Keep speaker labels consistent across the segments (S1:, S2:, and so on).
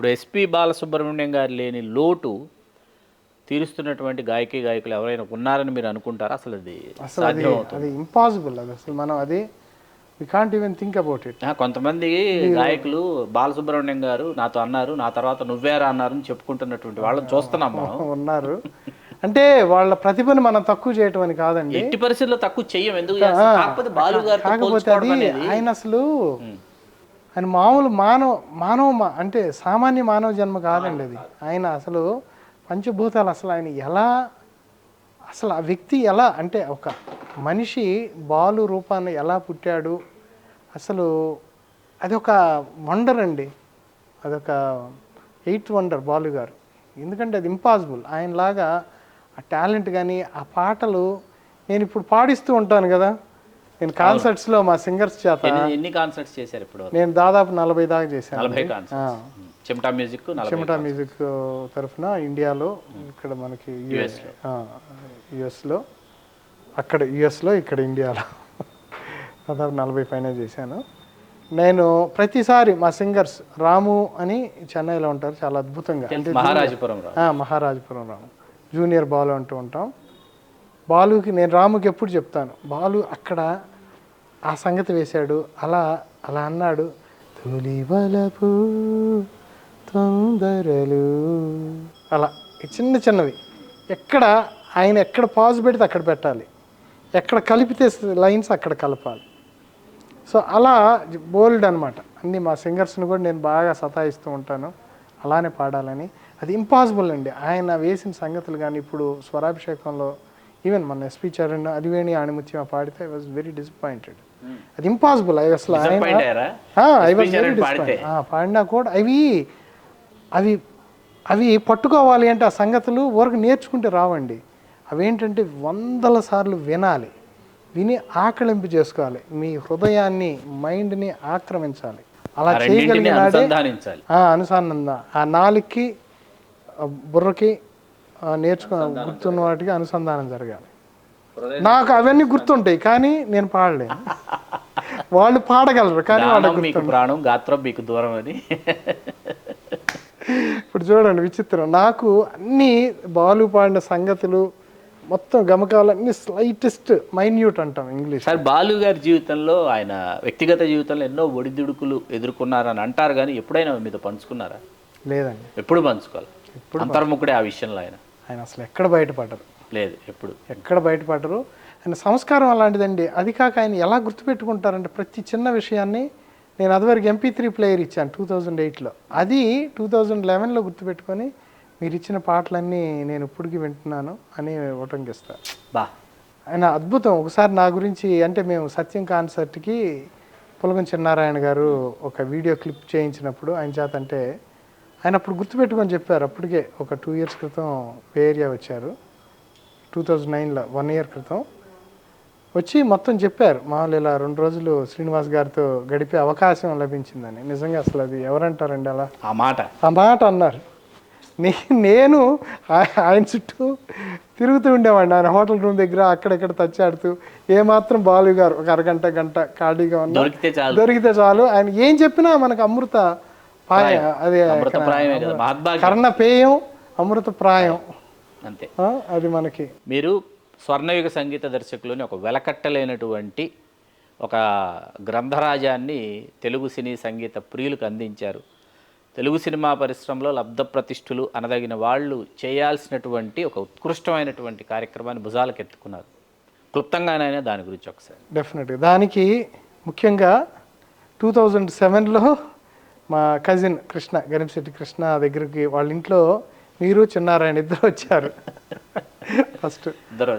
S1: ఇప్పుడు ఎస్పి బాలసుబ్రహ్మణ్యం గారు లేని లోటు తీరుస్తున్నటువంటి గాయకులు ఎవరైనా ఉన్నారని మీరు అనుకుంటారా? అసలు అది
S2: అసలు అది
S1: సాధ్యం అవుతుంది?
S2: అది ఇంపాసిబుల్. అది అసలు మనం అది we can't even think about it.
S1: కొంతమంది గాయకులు బాలసుబ్రహ్మణ్యం గారు నాతో అన్నారు, నా తర్వాత నువ్వేరా అన్నారని చెప్పుకుంటున్నటువంటి వాళ్ళని చూస్తున్నాం మనం.
S2: ఉన్నారు అంటే వాళ్ళ ప్రతిభను మనం తక్కువ చేయటం అని కాదండి,
S1: ఎట్టి పరిస్థితుల్లో తక్కువ చెయ్యం. ఎందుకు చేస్తాం? కాకపోతే బాలు గారితో
S2: కాకపోతే
S1: పోల్చుకోవడం
S2: అది
S1: అనేది
S2: ఆయన అసలు ఆయన మామూలు అంటే సామాన్య మానవ జన్మ కాదండి అది. ఆయన అసలు పంచభూతాలు అసలు ఆయన ఎలా, అసలు ఆ వ్యక్తి ఎలా అంటే ఒక మనిషి బాలు రూపాన్ని ఎలా పుట్టాడు అసలు అది ఒక వండర్ అండి. అదొక 8th వండర్ బాలు గారు. ఎందుకంటే అది ఇంపాసిబుల్. ఆయనలాగా ఆ టాలెంట్ కానీ ఆ పాటలు నేను ఇప్పుడు పాడిస్తూ ఉంటాను కదా, నేను కాన్సర్ట్స్లో మా సింగర్స్ చేత
S1: ఎన్ని కాన్సర్ట్స్ చేశారు ఇప్పుడు?
S2: నేను దాదాపు 40 దాకా చేశాను.
S1: 40 కాన్సర్ట్స్. చెమటా మ్యూజిక్
S2: తరఫున ఇండియాలో, ఇక్కడ మనకి యుఎస్లో, అక్కడ యుఎస్లో, ఇక్కడ ఇండియాలో దాదాపు 40 పైన చేశాను. నేను ప్రతిసారి మా సింగర్స్ రాము అని చెన్నైలో ఉంటారు, చాలా అద్భుతంగా అంటే మహారాజపురం రాము, జూనియర్ బాలు అంటూ ఉంటాం. బాలుకి నేను రాముకి ఎప్పుడు చెప్తాను, బాలు అక్కడ ఆ సంగతి వేశాడు, అలా అలా అన్నాడు, తొలి వలపు తొందరలు, అలా చిన్న చిన్నవి ఎక్కడ ఆయన ఎక్కడ పాజ్ పెడితే అక్కడ పెట్టాలి, ఎక్కడ కలిపితే లైన్స్ అక్కడ కలపాలి. సో అలా బోల్డ్ అనమాట. అన్నీ మా సింగర్స్ని కూడా నేను బాగా సతాయిస్తూ ఉంటాను అలానే పాడాలని. అది ఇంపాసిబుల్ అండి ఆయన వేసిన సంగతులు. కానీ ఇప్పుడు స్వరాభిషేకంలో ఈవెన్ మన ఎస్పి చరణ్ అదివేణి ఆణిముత్యం పాడితే ఐ వాజ్ వెరీ డిసప్పాయింటెడ్. అది ఇంపాసిబుల్. అసలు పాడినా కూడా అవి పట్టుకోవాలి అంటే ఆ సంగతులు వరకు నేర్చుకుంటే రావండి. అవేంటంటే 100 సార్లు వినాలి, విని ఆకలింపు చేసుకోవాలి, మీ హృదయాన్ని మైండ్ని ఆక్రమించాలి. అలా చేయగలిగినాడే అనుసంధానం, ఆ నాలుగుకి బుర్రకి గుర్తున్న వాటికి అనుసంధానం జరగాలి. నాకు అవన్నీ గుర్తుంటాయి కానీ నేను పాడలేను, వాళ్ళు పాడగలరు కానీ వాళ్ళకి
S1: ప్రాణం గాత్రం మీకు దూరం అని.
S2: ఇప్పుడు చూడండి విచిత్రం, నాకు అన్నీ బాలు పాడిన సంగతులు మొత్తం గమకాలన్నీ స్లైటెస్ట్ మైన్యూట్ అంటాం ఇంగ్లీష్.
S1: సార్ బాలు గారి జీవితంలో, ఆయన వ్యక్తిగత జీవితంలో ఎన్నో ఒడిదుడుకులు ఎదుర్కొన్నారని అంటారు, కానీ ఎప్పుడైనా మీతో పంచుకున్నారా?
S2: లేదండి,
S1: ఎప్పుడు పంచుకోవాలి. అంతర్ముఖుడే ఆ విషయంలో.
S2: ఆయన అసలు ఎక్కడ బయటపడరు,
S1: లేదు
S2: ఎక్కడ బయటపడరు. ఆయన సంస్కారం అలాంటిదండి. అది కాక ఆయన ఎలా గుర్తుపెట్టుకుంటారంటే ప్రతి చిన్న విషయాన్ని, నేను అదివరకు MP3 ప్లేయర్ ఇచ్చాను 2008లో, అది 2011లో గుర్తుపెట్టుకొని మీరు ఇచ్చిన పాటలన్నీ నేను ఇప్పటికీ వింటున్నాను అని ఉటంకిస్తారు. ఆయన అద్భుతం. ఒకసారి నా గురించి అంటే మేము సత్యం కాన్సర్ట్కి పులగం చిన్నారాయణ గారు ఒక వీడియో క్లిప్ చేయించినప్పుడు ఆయన చేత, అంటే ఆయన అప్పుడు గుర్తుపెట్టుకొని చెప్పారు. అప్పటికే ఒక 2 years క్రితం బే ఏరియా వచ్చారు, 2009లో 1 year క్రితం వచ్చి మొత్తం చెప్పారు. మామూలు ఇలా 2 రోజులు శ్రీనివాస్ గారితో గడిపే అవకాశం లభించిందని. నిజంగా అసలు అది ఎవరంటారండి అలా ఆ మాట అన్నారు. నేను ఆయన చుట్టూ తిరుగుతూ ఉండేవాడిని, ఆయన హోటల్ రూమ్ దగ్గర అక్కడెక్కడ తచ్చాడుతూ, ఏమాత్రం బాలు గారు ఒక గంట ఖాళీగా ఉన్నా దొరికితే చాలు, ఆయన ఏం చెప్పినా మనకు అమృత అదే కర్ణపేయం అమృత ప్రాయం
S1: అంతే.
S2: అది మనకి.
S1: మీరు స్వర్ణయుగ సంగీత దర్శకులని ఒక వెలకట్టలేనటువంటి ఒక గ్రంథరాజాన్ని తెలుగు సినీ సంగీత ప్రియులకు అందించారు. తెలుగు సినిమా పరిశ్రమలో లబ్ధ ప్రతిష్ఠులు అనదగిన వాళ్ళు చేయాల్సినటువంటి ఒక ఉత్కృష్టమైనటువంటి కార్యక్రమాన్ని భుజాలకు ఎత్తుకున్నారు. క్లుప్తంగానైనా దాని గురించి ఒకసారి.
S2: డెఫినెట్గా దానికి ముఖ్యంగా 2007లో మా కజిన్ కృష్ణ, గణిశెట్టి కృష్ణ దగ్గరికి వాళ్ళ ఇంట్లో మీరు చిన్నారాయణ ఇద్దరు వచ్చారు ఫస్ట్.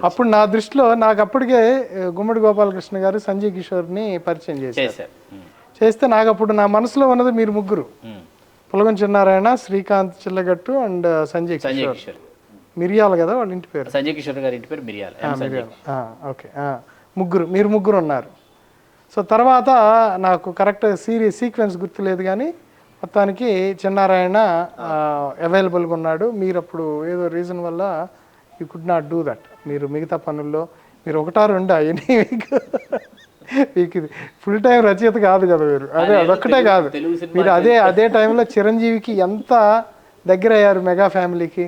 S2: అప్పుడు నా దృష్టిలో నాకు అప్పటికే గుమ్మడి గోపాలకృష్ణ గారు సంజయ్ కిషోర్ని పరిచయం చేస్తే నాకు అప్పుడు నా మనసులో ఉన్నది మీరు ముగ్గురు, పులగం చిన్నారాయణ, శ్రీకాంత్ చిల్లగట్టు అండ్ సంజయ్ కిషోర్. మిరియాల కదా వాళ్ళ ఇంటి పేరు,
S1: సంజయ్ కిషోర్ గారి ఇంటి పేరు మిరియాల.
S2: ఓకే, మీరు ముగ్గురు ఉన్నారు. సో తర్వాత నాకు కరెక్ట్ సీక్వెన్స్ గుర్తులేదు కానీ మొత్తానికి చిన్నారాయణ అవైలబుల్గా ఉన్నాడు. మీరు అప్పుడు ఏదో రీజన్ వల్ల you could not do that. మీరు మిగతా పనుల్లో మీరు 1 or 2 అవన్నీ మీకు మీకు ఇది ఫుల్ టైం రచయిత కాదు కదా మీరు. అదొక్కటే కాదు, మీరు అదే టైంలో చిరంజీవికి ఎంత దగ్గర అయ్యారు, మెగా ఫ్యామిలీకి.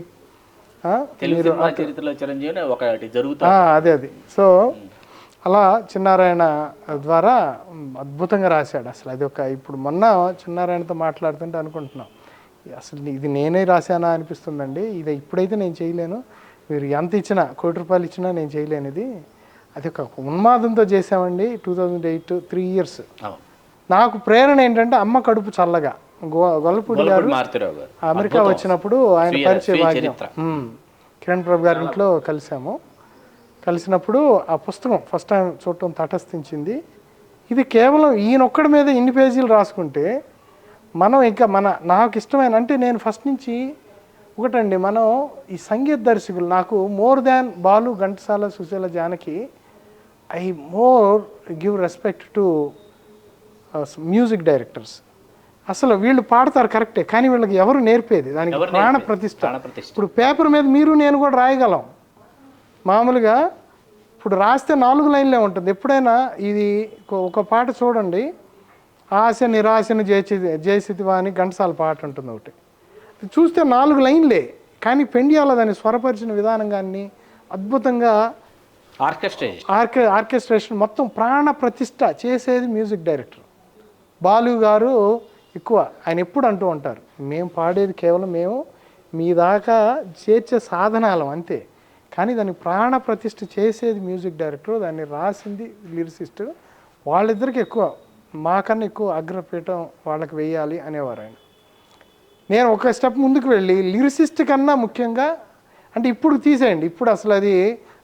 S1: చరిత్రలో చిరంజీవి ఒకటి జరుగుతుంది.
S2: అది సో అలా చిన్నారాయణ ద్వారా అద్భుతంగా రాశాడు అసలు. అది ఇప్పుడు మొన్న చిన్నారాయణతో మాట్లాడుతుంటే అనుకుంటున్నాం, అసలు ఇది నేనే రాశానా అనిపిస్తుందండి. ఇది ఇప్పుడైతే నేను చేయలేను, మీరు ఎంత ఇచ్చినా, ₹1,00,00,000 ఇచ్చినా నేను చేయలేను. అది ఒక ఉన్మాదంతో చేసామండి. 2008 3 years. నాకు ప్రేరణ ఏంటంటే అమ్మ కడుపు చల్లగా, గొల్లపూడి గారు అమెరికా వచ్చినప్పుడు ఆయన పరిచయ భాగ్యం, కిరణ్ ప్రభు గారి ఇంట్లో కలిసినప్పుడు ఆ పుస్తకం ఫస్ట్ టైం చూడటం తటస్థించింది. ఇది కేవలం ఈయనొక్కడి మీద ఇన్ని పేజీలు రాసుకుంటే మనం ఇంకా నాకు ఇష్టమైన, అంటే నేను ఫస్ట్ నుంచి ఒకటండి, మనం ఈ సంగీత దర్శకులు నాకు more than Balu, Ghantasala, Susheela, Janaki, I more give respect to music directors. అసలు వీళ్ళు పాడతారు కరెక్టే, కానీ వీళ్ళకి ఎవరు నేర్పేది, దానికి ప్రాణ ప్రతిష్ఠ. ఇప్పుడు పేపర్ మీద మీరు నేను కూడా రాయగలం మామూలుగా. ఇప్పుడు రాస్తే 4 లైన్లే ఉంటుంది. ఎప్పుడైనా ఇది ఒక పాట చూడండి, ఆశ నిరాశను జయసితివా అని ఘంటసాల పాట ఉంటుంది ఒకటి, చూస్తే 4 లైన్లే, కానీ పెండియాల దాన్ని స్వరపరిచిన విధానం కానీ అద్భుతంగా, ఆర్కెస్ట్రేషన్ మొత్తం ప్రాణ ప్రతిష్ఠ చేసేది మ్యూజిక్ డైరెక్టర్. బాలు గారు ఎక్కువ, ఆయన ఎప్పుడు అంటూ ఉంటారు, మేము పాడేది కేవలం మేము మీ దాకా చేర్చే సాధనాలం అంతే, కానీ దాన్ని ప్రాణ ప్రతిష్ఠ చేసేది మ్యూజిక్ డైరెక్టర్, దాన్ని రాసింది లిరిసిస్ట్. వాళ్ళిద్దరికి ఎక్కువ, మాకన్నా ఎక్కువ అగ్రపీఠం వాళ్ళకి వేయాలి అనేవారు ఆయన. నేను ఒక స్టెప్ ముందుకు వెళ్ళి లిరిసిస్ట్ కన్నా ముఖ్యంగా, అంటే ఇప్పుడు తీసేయండి, ఇప్పుడు అసలు అది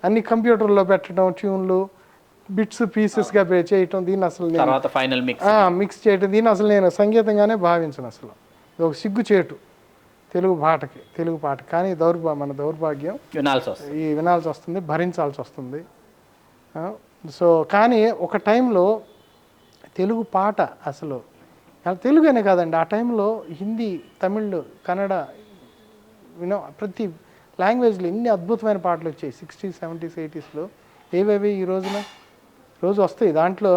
S2: అన్ని కంప్యూటర్లో పెట్టడం, ట్యూన్లు బిట్స్ పీసెస్గా చేయటం, దీన్ని అసలు మిక్స్ చేయటం, దీన్ని అసలు నేను సంగీతంగానే భావించను. అసలు ఇది ఒక సిగ్గుచేటు తెలుగు పాట, కానీ మన దౌర్భాగ్యం వినాల్సి వస్తుంది, భరించాల్సి వస్తుంది. సో కానీ ఒక టైంలో తెలుగు పాట అసలు తెలుగునే కాదండి, ఆ టైంలో హిందీ, తమిళ్, కన్నడ, ప్రతి లాంగ్వేజ్లో ఎన్ని అద్భుతమైన పాటలు వచ్చాయి 60s, 70s, 80sలో. ఏవేవి ఈ రోజు వస్తాయి. దాంట్లో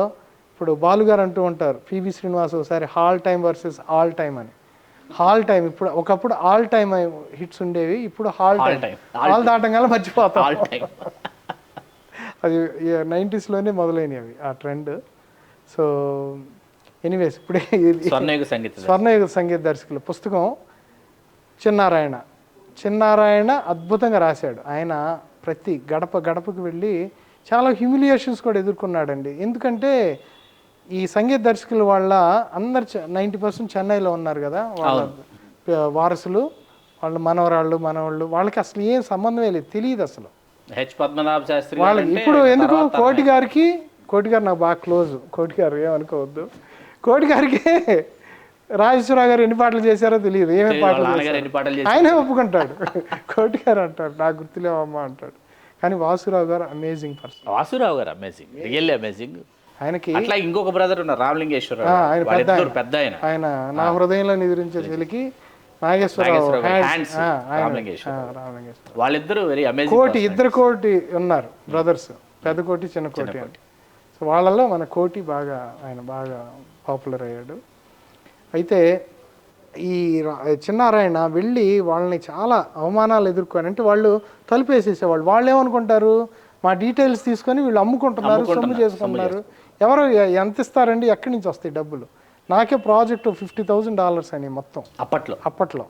S2: ఇప్పుడు బాలుగారు అంటూ ఉంటారు, పివి శ్రీనివాస్ ఒకసారి hall time versus all time అని. హాల్ టైమ్ ఇప్పుడు ఒకప్పుడు ఆల్ టైమ్ హిట్స్ ఉండేవి, ఇప్పుడు హాల్ దాటంగా మర్చిపోతాం. అది 90sలోనే మొదలైనవి ఆ ట్రెండ్. సో ఎనీవేస్, ఇప్పుడే స్వర్ణయుగ సంగీత దర్శకులు పుస్తకం చిన్నారాయణ అద్భుతంగా రాశాడు. ఆయన ప్రతి గడపకు వెళ్ళి చాలా హ్యూమిలియేషన్స్ కూడా ఎదుర్కొన్నాడండి. ఎందుకంటే ఈ సంగీత దర్శకులు వాళ్ళ అందరు 90% చెన్నైలో ఉన్నారు కదా, వాళ్ళ వారసులు, వాళ్ళ మనవాళ్ళు, వాళ్ళకి అసలు ఏం సంబంధమే లేదు, తెలియదు అసలు. వాళ్ళకి ఇప్పుడు ఎందుకు కోటి గారు నాకు బాగా క్లోజ్, కోటి గారు ఏమనుకోవద్దు, కోటి గారికి రాజేశ్వరరావు గారు ఎన్ని పాటలు చేశారో తెలియదు, ఏమేమి పాటలు ఆయనే ఒప్పుకుంటాడు. కోటి గారు అంటాడు నాకు గుర్తులేవమ్మా అంటాడు, కానీ వాసురావు గారు అమేజింగ్ పర్సన్. ఆయనకి
S1: అట్లా ఇంకొక బ్రదర్ ఉన్నారు రామలింగేశ్వర,
S2: ఆయన నా హృదయంలో నిద్రించే చెలికి నాగేశ్వరరావు,
S1: వాళ్ళిద్దరు
S2: ఇద్దరు కోటి ఉన్నారు బ్రదర్స్, పెద్ద కోటి చిన్న కోటి అని. సో వాళ్ళలో మన కోటి ఆయన బాగా పాపులర్ అయ్యాడు. అయితే ఈ చిన్నారాయణ వెళ్ళి వాళ్ళని చాలా అవమానాలు ఎదుర్కొని, అంటే వాళ్ళు తలుపేసేసేవాళ్ళు. వాళ్ళు ఏమనుకుంటారు, మా డీటెయిల్స్ తీసుకొని వీళ్ళు అమ్ముకుంటున్నారు, సొమ్ము చేసుకుంటున్నారు. ఎవరు ఎంత ఇస్తారండి, ఎక్కడి నుంచి వస్తాయి డబ్బులు? నాకే ప్రాజెక్ట్ $50,000 అని మొత్తం అప్పట్లో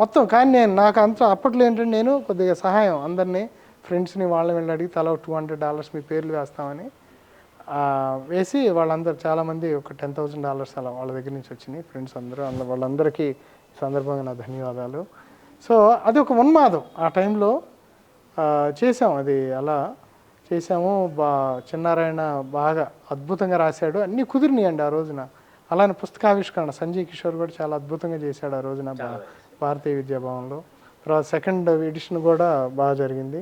S2: మొత్తం. కానీ నాకు అప్పట్లో ఏంటంటే నేను కొద్దిగా సహాయం, అందరినీ ఫ్రెండ్స్ని వాళ్ళని వెళ్ళి అడిగి తలా $200 మీ పేర్లు వేస్తామని వేసి, వాళ్ళందరూ చాలామంది ఒక $10,000 అలా వాళ్ళ దగ్గర నుంచి వచ్చినాయి ఫ్రెండ్స్ అందరూ. వాళ్ళందరికీ సందర్భంగా నా ధన్యవాదాలు. సో అది ఒక ఉన్మాదం ఆ టైంలో చేసాము, అది అలా చేసాము. చిన్నారాయణ బాగా అద్భుతంగా రాశాడు, అన్నీ కుదిరినాయండి ఆ రోజున. అలానే పుస్తకావిష్కరణ సంజయ్ కిషోర్ కూడా చాలా అద్భుతంగా చేశాడు ఆ రోజున భారతీయ విద్యాభవన్లో. తర్వాత 2nd ఎడిషన్ కూడా బాగా జరిగింది.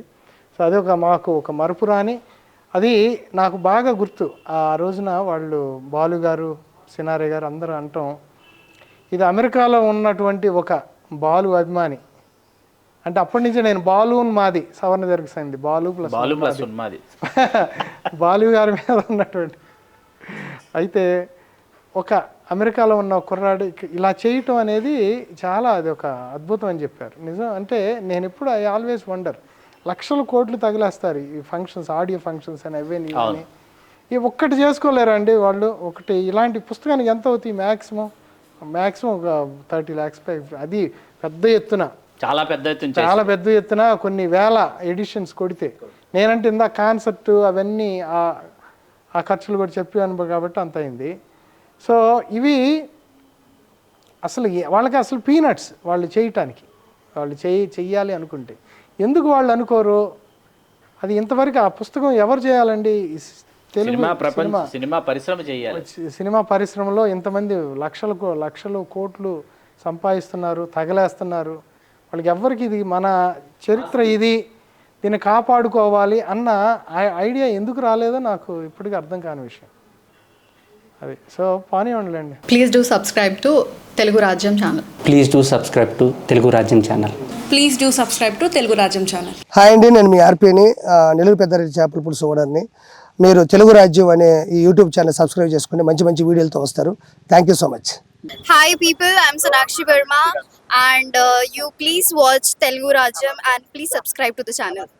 S2: సో అది మాకు ఒక మరపురాని, అది నాకు బాగా గుర్తు. ఆ రోజున వాళ్ళు బాలు గారు, సినారే గారు అందరూ అంటాం, ఇది అమెరికాలో ఉన్నటువంటి ఒక బాలు అభిమాని. అంటే అప్పటి నుంచి నేను బాలు మాది సవర్ణ దర్శింది, బాలు ప్లస్
S1: ఉన్మాది
S2: బాలు గారి మీద ఉన్నటువంటి అయితే ఒక అమెరికాలో ఉన్న ఒక కుర్రాడు ఇలా చేయటం అనేది చాలా అది ఒక అద్భుతం అని చెప్పారు. నిజం అంటే నేను ఎప్పుడు ఐ ఆల్వేస్ వండర్, లక్షల కోట్లు తగిలేస్తారు ఈ ఫంక్షన్స్, ఆడియో ఫంక్షన్స్ అని అవన్నీ ఇవన్నీ. ఈ ఒక్కటి చేసుకోలేరండి వాళ్ళు. ఒకటి ఇలాంటి పుస్తకానికి ఎంత అవుతాయి మ్యాక్సిమం ఒక 30 lakhs పై, అది పెద్ద ఎత్తున,
S1: చాలా పెద్ద
S2: ఎత్తున కొన్ని వేల ఎడిషన్స్ కొడితే. నేనంటే ఇందా కాన్సెప్ట్ అవన్నీ ఆ ఖర్చులు కూడా చెప్పాను కాబట్టి అంత అయింది. సో ఇవి అసలు వాళ్ళకి అసలు పీనట్స్ వాళ్ళు చేయటానికి, వాళ్ళు చెయ్యాలి అనుకుంటే ఎందుకు వాళ్ళు అనుకోరు? అది ఇంతవరకు ఆ పుస్తకం ఎవరు చేయాలండి?
S1: సినిమా పరిశ్రమ చేయాలి.
S2: సినిమా పరిశ్రమలో ఇంతమంది లక్షలు కోట్లు సంపాదిస్తున్నారు, తగలేస్తున్నారు. వాళ్ళకి ఎవరికి ఇది మన చరిత్ర, దీన్ని కాపాడుకోవాలి అన్న ఐడియా ఎందుకు రాలేదో నాకు ఇప్పటికీ అర్థం కాని విషయం అది. సో పోనీయండిలేండి.
S3: Please do subscribe to Telugu Rajyam channel.
S4: Please do subscribe to Telugu Rajyam channel.
S5: Please do subscribe to Telugu Rajyam channel.
S6: Hi అండి, నేను మీ ఆర్పీని, నెల్లూరు పెద్దారెడ్డి చేపల పులుసు ఓనర్ని. మీరు తెలుగు రాజ్యం అనే ఈ యూట్యూబ్ ఛానల్ సబ్స్క్రైబ్ చేసుకుని మంచి వీడియోలతో వస్తారు. Thank you so much.
S7: Hi people, I'm Sonakshi Verma and you please watch Telugu Rajyam and please subscribe to the channel.